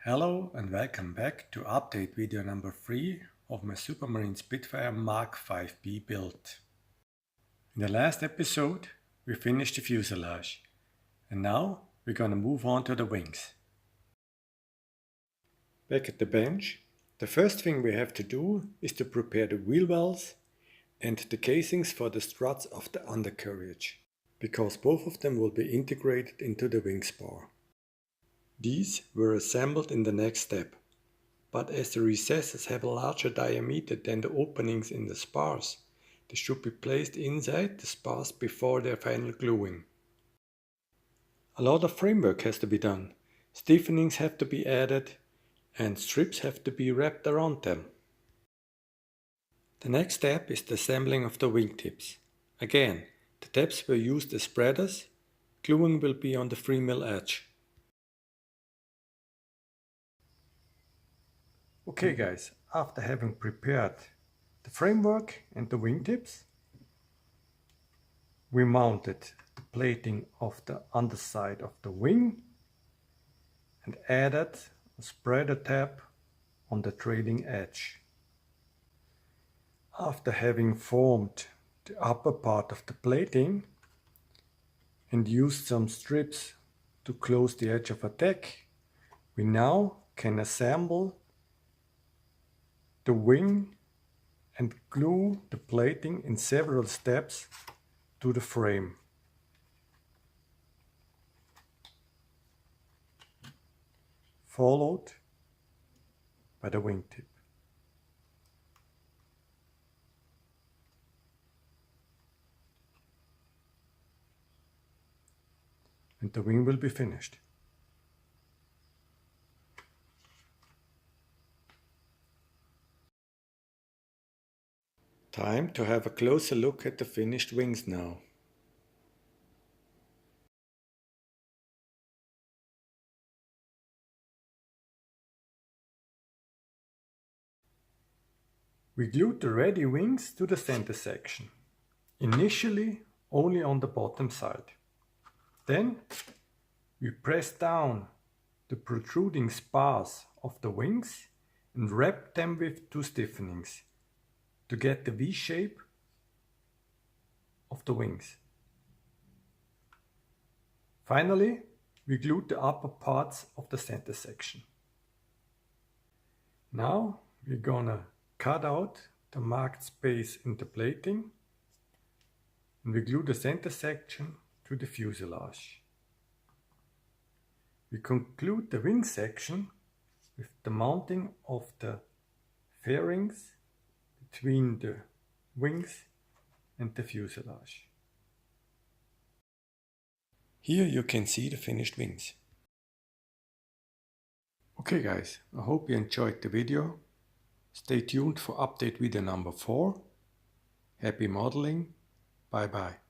Hello and welcome back to update video number 3 of my Supermarine Spitfire Mk.Vb build. In the last episode we finished the fuselage and now we're gonna move on to the wings. Back at the bench, the first thing we have to do is to prepare the wheel wells and the casings for the struts of the undercarriage, because both of them will be integrated into the wing spar. These were assembled in the next step, but as the recesses have a larger diameter than the openings in the spars, they should be placed inside the spars before their final gluing. A lot of framework has to be done, stiffenings have to be added, and strips have to be wrapped around them. The next step is the assembling of the wingtips. Again, the tabs were used as spreaders, gluing will be on the 3mm edge. Okay guys, after having prepared the framework and the wingtips, we mounted the plating of the underside of the wing and added a spreader tab on the trailing edge. After having formed the upper part of the plating and used some strips to close the edge of a deck, we now can assemble the wing and glue the plating in several steps to the frame. Followed by the wingtip. And the wing will be finished. Time to have a closer look at the finished wings now. We glued the ready wings to the center section, initially only on the bottom side. Then we pressed down the protruding spars of the wings and wrapped them with two stiffenings to get the V shape of the wings. Finally, we glued the upper parts of the center section. Now we're gonna cut out the marked space in the plating and we glue the center section to the fuselage. We conclude the wing section with the mounting of the fairings between the wings and the fuselage. Here you can see the finished wings. Okay guys, I hope you enjoyed the video. Stay tuned for update video number 4. Happy modeling. Bye bye.